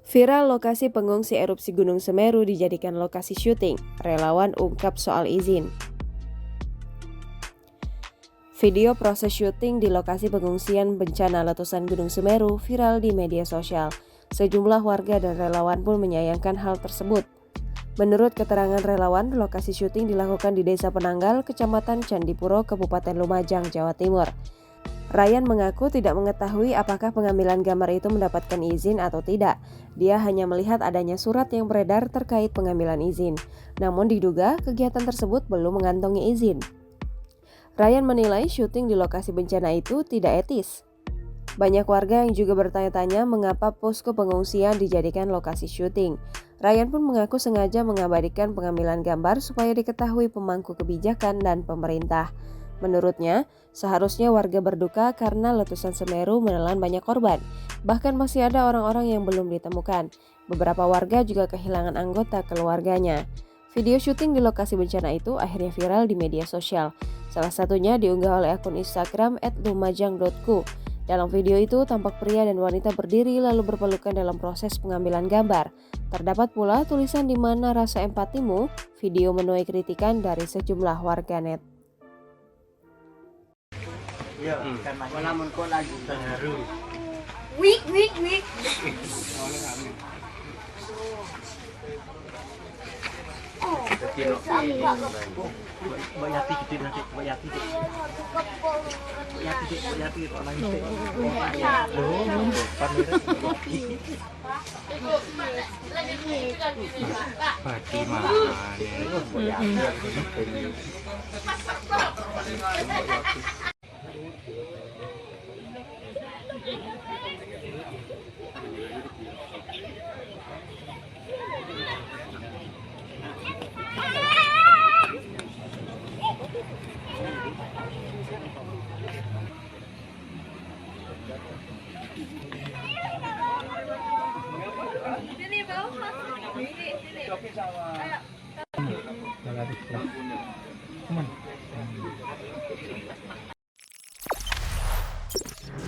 Viral lokasi pengungsi erupsi Gunung Semeru dijadikan lokasi syuting. Relawan ungkap soal izin. Video proses syuting di lokasi pengungsian bencana letusan Gunung Semeru viral di media sosial. Sejumlah warga dan relawan pun menyayangkan hal tersebut. Menurut keterangan relawan, lokasi syuting dilakukan di Desa Penanggal, Kecamatan Candipuro, Kabupaten Lumajang, Jawa Timur. Ryan mengaku tidak mengetahui apakah pengambilan gambar itu mendapatkan izin atau tidak. Dia hanya melihat adanya surat yang beredar terkait pengambilan izin. Namun diduga kegiatan tersebut belum mengantongi izin. Ryan menilai syuting di lokasi bencana itu tidak etis. Banyak warga yang juga bertanya-tanya mengapa posko pengungsian dijadikan lokasi syuting. Ryan pun mengaku sengaja mengabadikan pengambilan gambar supaya diketahui pemangku kebijakan dan pemerintah. Menurutnya, seharusnya warga berduka karena letusan Semeru menelan banyak korban. Bahkan masih ada orang-orang yang belum ditemukan. Beberapa warga juga kehilangan anggota keluarganya. Video syuting di lokasi bencana itu akhirnya viral di media sosial. Salah satunya diunggah oleh akun Instagram @lumajang.ku. Dalam video itu tampak pria dan wanita berdiri lalu berpelukan dalam proses pengambilan gambar. Terdapat pula tulisan di mana rasa empatimu. Video menuai kritikan dari sejumlah warganet. Iya, namun kok lagi baru. Wik. Bayati gede nanti, bayati orang itu.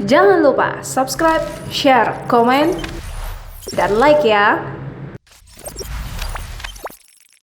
Jangan lupa subscribe, share, komen, dan like ya.